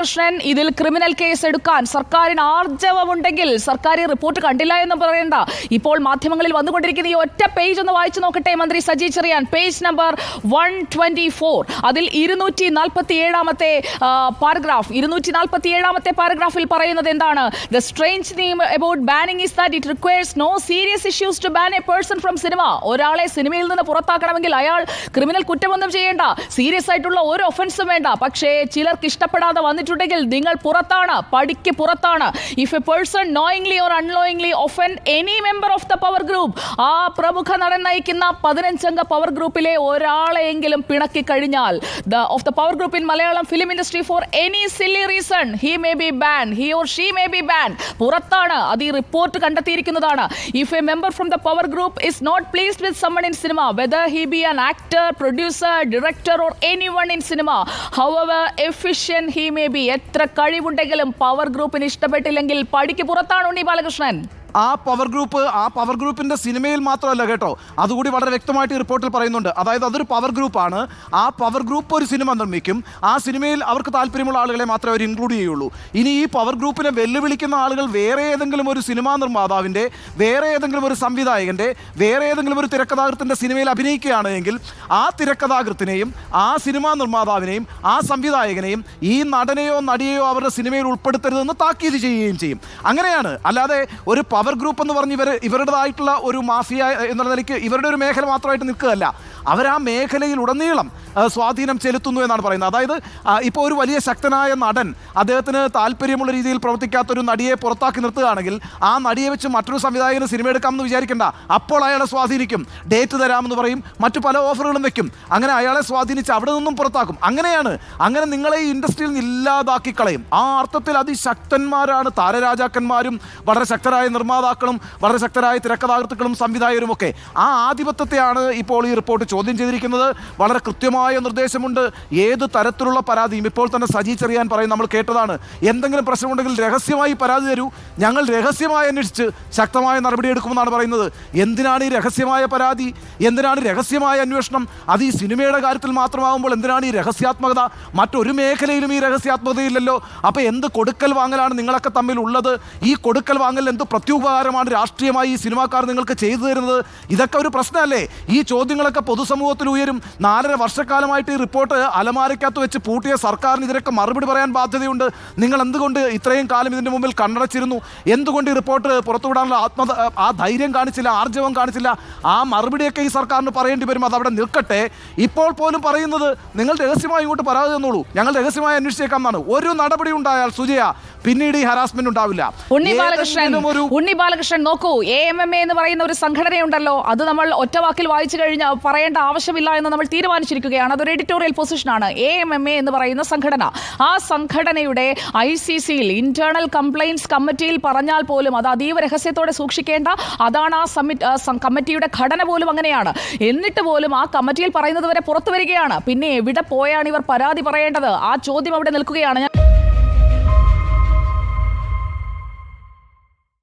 കൃഷ്ണൻ, ഇതിൽ criminal case എടുക്കാൻ സർക്കാരിന് ആർജവമുണ്ടെങ്കിൽ സർക്കാർ ഈ റിപ്പോർട്ട് കണ്ടില്ല എന്ന് പറയണ്ട. ഇപ്പോൾ മാധ്യമങ്ങളിൽ വന്നുകൊണ്ടിരിക്കുന്ന ഈ ഒറ്റ പേജ് ഒന്ന് വായിച്ചു നോക്കട്ടെ മന്ത്രി സജി ചെറിയാൻ. Page number 124. അതിൽ 247-ാമത്തെ പാരഗ്രാഫിൽ പറയുന്നത് എന്താണ്? The strange thing about banning is that it requires no serious issues to ban a person from cinema. ഒരാളെ സിനിമയിൽ നിന്ന് പുറത്താക്കണമെങ്കിൽ അയാൾ ക്രിമിനൽ കുറ്റമൊന്നും ചെയ്യേണ്ട, സീരിയസ് ആയിട്ടുള്ള ഒരു ഒഫൻസും വേണ്ട. പക്ഷേ ചിലർക്ക് ഇഷ്ടപ്പെടാതെ വന്നിട്ടുണ്ടെങ്കിൽ നിങ്ങൾ പുറത്താണ്, പടിക്ക് പുറത്താണ്. If A person knowingly or unknowingly offend any member of the power group, ആ പ്രമുഖ നടൻ നയിക്കുന്ന 15-അംഗ പവർ ഗ്രൂപ്പിലെ ഒരാളെയെങ്കിലും പിണക്കി കഴിഞ്ഞാൽ of the power group in Malayalam film industry for any silly reason he may be ban, he or she may be ban. പുറത്താണ്, അത് ഈ റിപ്പോർട്ട് കണ്ടെത്തിയിരിക്കുന്നതാണ്. If a member from the power group is not pleased with someone in cinema, whether he be an actor, producer, director or anyone in cinema, however efficient he may be, എത്ര കഴിവുണ്ടെങ്കിലും power ഗ്രൂപ്പിന് ഇഷ്ടപ്പെട്ടില്ലെങ്കിൽ പടിക്ക് പുറത്താണ് ഉണ്ണി ബാലകൃഷ്ണൻ. ആ power ഗ്രൂപ്പിന്റെ സിനിമയിൽ മാത്രമല്ല കേട്ടോ, അതുകൂടി വളരെ വ്യക്തമായിട്ട് ഈ റിപ്പോർട്ടിൽ പറയുന്നുണ്ട്. അതായത് അതൊരു പവർ ഗ്രൂപ്പാണ്. ആ പവർ ഗ്രൂപ്പ് ഒരു സിനിമ നിർമ്മിക്കും. ആ സിനിമയിൽ അവർക്ക് താല്പര്യമുള്ള ആളുകളെ മാത്രമേ അവർ ഇൻക്ലൂഡ് ചെയ്യുള്ളൂ. ഇനി ഈ പവർ ഗ്രൂപ്പിനെ വെല്ലുവിളിക്കുന്ന ആളുകൾ വേറെ ഏതെങ്കിലും ഒരു സിനിമാ നിർമ്മാതാവിൻ്റെ, വേറെ ഏതെങ്കിലും ഒരു സംവിധായകൻ്റെ, വേറെ ഏതെങ്കിലും ഒരു തിരക്കഥാകൃത്തിൻ്റെ സിനിമയിൽ അഭിനയിക്കുകയാണ് എങ്കിൽ ആ തിരക്കഥാകൃത്തിനെയും ആ സിനിമാ നിർമ്മാതാവിനെയും ആ സംവിധായകനെയും ഈ നടനെയോ നടിയെയോ അവരുടെ സിനിമയിൽ ഉൾപ്പെടുത്തരുതെന്ന് താക്കീത് ചെയ്യുകയും ചെയ്യും. അങ്ങനെയാണ്. അല്ലാതെ ഒരു പവർ ഗ്രൂപ്പ് എന്ന് പറഞ്ഞ് ഇവരുടേതായിട്ടുള്ള ഒരു മാഫിയ എന്നുള്ള നിലയ്ക്ക് ഇവരുടെ ഒരു മേഖല മാത്രമായിട്ട് നിൽക്കുകയല്ല, അവർ ആ മേഖലയിൽ ഉടനീളം സ്വാധീനം ചെലുത്തുന്നു എന്നാണ് പറയുന്നത്. അതായത് ഇപ്പോൾ ഒരു വലിയ ശക്തനായ നടൻ അദ്ദേഹത്തിന് താല്പര്യമുള്ള രീതിയിൽ പ്രവർത്തിക്കാത്തൊരു നടിയെ പുറത്താക്കി നിർത്തുകയാണെങ്കിൽ ആ നടിയെ വെച്ച് മറ്റൊരു സംവിധായകന് സിനിമ എടുക്കാമെന്ന് വിചാരിക്കേണ്ട, അപ്പോൾ അയാളെ സ്വാധീനിക്കും, ഡേറ്റ് തരാമെന്ന് പറയും, മറ്റു പല ഓഫറുകളും വെക്കും. അങ്ങനെ അയാളെ സ്വാധീനിച്ച് അവിടെ നിന്നും പുറത്താക്കും. അങ്ങനെയാണ്. അങ്ങനെ നിങ്ങളെ ഈ ഇൻഡസ്ട്രിയിൽ നിന്ന് ഇല്ലാതാക്കി കളയും. ആ അർത്ഥത്തിൽ അതിശക്തന്മാരാണ് താരരാജാക്കന്മാരും വളരെ ശക്തരായ നിർമ്മാതാക്കളും വളരെ ശക്തരായ തിരക്കഥാകൃത്തുക്കളും സംവിധായകരും ഒക്കെ. ആ ആധിപത്യത്തെയാണ് ഇപ്പോൾ ഈ റിപ്പോർട്ട് ചോദ്യം ചെയ്തിരിക്കുന്നത്. വളരെ കൃത്യമായ നിർദ്ദേശമുണ്ട്. ഏത് തരത്തിലുള്ള പരാതിയും ഇപ്പോൾ തന്നെ സജി ചെറിയാൻ പറയും, നമ്മൾ കേട്ടതാണ്, എന്തെങ്കിലും പ്രശ്നമുണ്ടെങ്കിൽ രഹസ്യമായി പരാതി തരൂ, ഞങ്ങൾ രഹസ്യമായി അന്വേഷിച്ച് ശക്തമായ നടപടിയെടുക്കുമെന്നാണ് പറയുന്നത്. എന്തിനാണ് ഈ രഹസ്യമായ പരാതി? എന്തിനാണ് രഹസ്യമായ അന്വേഷണം? അത് ഈ സിനിമയുടെ കാര്യത്തിൽ മാത്രമാകുമ്പോൾ എന്തിനാണ് ഈ രഹസ്യാത്മകത? മറ്റൊരു മേഖലയിലും ഈ രഹസ്യാത്മകതയില്ലല്ലോ. അപ്പോൾ എന്ത് കൊടുക്കൽ വാങ്ങലാണ് നിങ്ങളൊക്കെ തമ്മിൽ ഉള്ളത്? ഈ കൊടുക്കൽ വാങ്ങൽ എന്ത് പ്രത്യുപകാരമാണ് രാഷ്ട്രീയമായി ഈ സിനിമാക്കാർ നിങ്ങൾക്ക് ചെയ്തു തരുന്നത്? ഇതൊക്കെ ഒരു പ്രശ്നമല്ലേ? ഈ ചോദ്യങ്ങളൊക്കെ പൊതുസമൂഹത്തിൽ ഉയരും. 4.5 വർഷക്കാലമായിട്ട് ഈ റിപ്പോർട്ട് അലമാരയ്ക്കകത്ത് വെച്ച് പൂട്ടിയ സർക്കാരിന് ഇതിനൊക്കെ മറുപടി പറയാൻ ബാധ്യതയുണ്ട്. നിങ്ങൾ എന്തുകൊണ്ട് ഇത്രയും കാലം ഇതിൻ്റെ മുമ്പിൽ കണ്ണടച്ചിരുന്നു? എന്തുകൊണ്ട് ഈ റിപ്പോർട്ട് പുറത്തുവിടാനുള്ള ആ ധൈര്യം കാണിച്ചില്ല, ആർജവം കാണിച്ചില്ല? ആ മറുപടിയൊക്കെ ഈ സർക്കാരിന് പറയേണ്ടി വരും. അതവിടെ നിൽക്കട്ടെ. ഇപ്പോൾ പോലും പറയുന്നത് നിങ്ങൾ രഹസ്യമായി ഇങ്ങോട്ട് പരാതി തന്നോളൂ, ഞങ്ങൾ രഹസ്യമായി അന്വേഷിച്ചേക്കാം എന്നാണ്. ഒരു നടപടി ഉണ്ടായാൽ സുജയ പിന്നീട് ഈ ഹരാസ്മെന്റ് ഉണ്ടാവില്ല. ഉണ്ണി ബാലകൃഷ്ണൻ നോക്കൂ, AMMA എന്ന് പറയുന്ന ഒരു സംഘടനയുണ്ടല്ലോ, അത് നമ്മൾ ഒറ്റവാക്കിൽ വായിച്ചു കഴിഞ്ഞാൽ പറയേണ്ട ആവശ്യമില്ല എന്ന് നമ്മൾ തീരുമാനിച്ചിരിക്കുകയാണ്. അതൊരു എഡിറ്റോറിയൽ പൊസിഷനാണ്. AMMA എന്ന് പറയുന്ന സംഘടന, ആ സംഘടനയുടെ ICCയിൽ ഇന്റേണൽ കംപ്ലയിൻറ്റ്സ് കമ്മിറ്റിയിൽ പറഞ്ഞാൽ പോലും അത് അതീവ രഹസ്യത്തോടെ സൂക്ഷിക്കേണ്ട, അതാണ് ആ കമ്മിറ്റിയുടെ ഘടന പോലും അങ്ങനെയാണ്. എന്നിട്ട് പോലും ആ കമ്മിറ്റിയിൽ പറയുന്നത് വരെ പുറത്തു വരികയാണ്. പിന്നെ എവിടെ പോയാണ് ഇവർ പരാതി പറയേണ്ടത്? ആ ചോദ്യം അവിടെ നിൽക്കുകയാണ്.